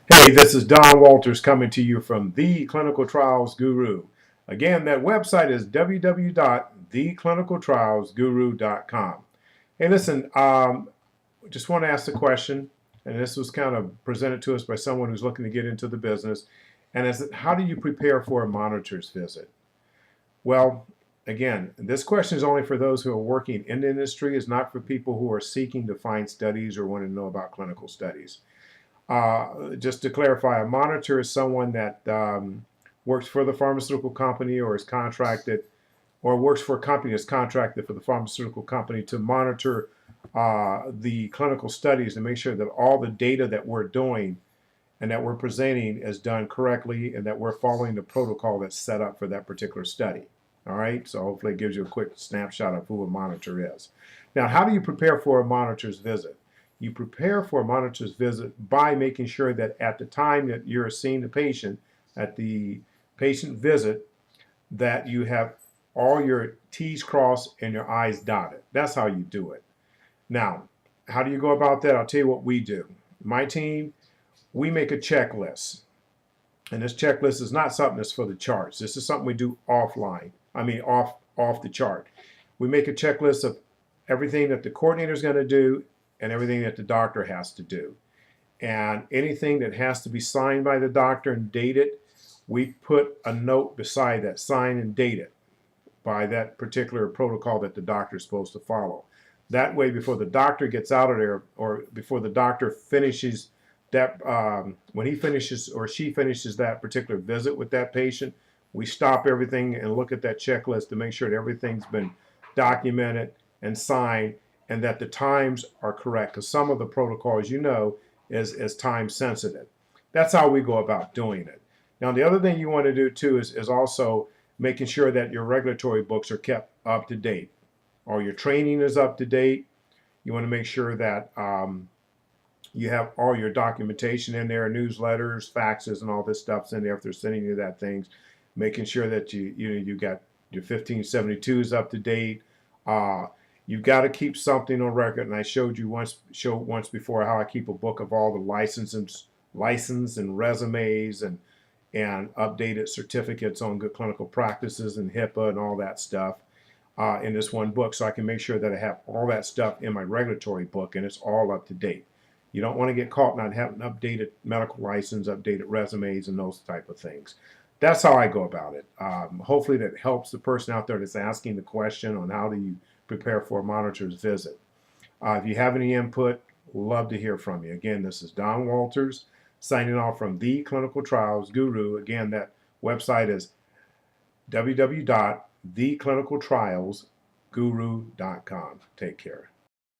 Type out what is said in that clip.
Hey, this is Don Walters coming to you from The Clinical Trials Guru. Again, that website is www.theclinicaltrialsguru.com. Hey, listen, just want to ask the question, and this was kind of presented to us by someone who's looking to get into the business, and is how do you prepare for a monitor's visit? Well, again, this question is only for those who are working in the industry. It's not for people who are seeking to find studies or want to know about clinical studies. Just to clarify, a monitor is someone that works for the pharmaceutical company or is contracted or works for a company that's contracted for the pharmaceutical company to monitor the clinical studies and make sure that all the data that we're doing and that we're presenting is done correctly and that we're following the protocol that's set up for that particular study. All right, so hopefully it gives you a quick snapshot of who a monitor is. Now, how do you prepare for a monitor's visit? You prepare for a monitor's visit by making sure that at the time that you're seeing the patient, at the patient visit, that you have all your T's crossed and your I's dotted. That's how you do it. Now, how do you go about that? I'll tell you what we do. My team, we make a checklist. And this checklist is not something that's for the charts. This is something we do offline. Off the chart. We make a checklist of everything that the coordinator is going to do and everything that the doctor has to do. And anything that has to be signed by the doctor and dated, we put a note beside that, sign and date it by that particular protocol that the doctor is supposed to follow. That way, before the doctor gets out of there, or before the doctor finishes that, when he finishes or she finishes that particular visit with that patient, we stop everything and look at that checklist to make sure that everything's been documented and signed and that the times are correct, because some of the protocols, is time sensitive. That's how we go about doing it. Now, the other thing you want to do too is also making sure that your regulatory books are kept up to date. All your training is up to date. You want to make sure that you have all your documentation in there, newsletters, faxes, and all this stuff's in there if they're sending you that things. Making sure that you got your 1572s up to date. You've got to keep something on record, and I showed once before how I keep a book of all the license and resumes and updated certificates on good clinical practices and HIPAA and all that stuff in this one book, so I can make sure that I have all that stuff in my regulatory book and it's all up to date. You don't want to get caught not having updated medical license, updated resumes, and those type of things. That's how I go about it. Hopefully that helps the person out there that's asking the question on how do you prepare for a monitor's visit. If you have any input, love to hear from you. Again, this is Don Walters signing off from The Clinical Trials Guru. Again, that website is www.theclinicaltrialsguru.com. Take care.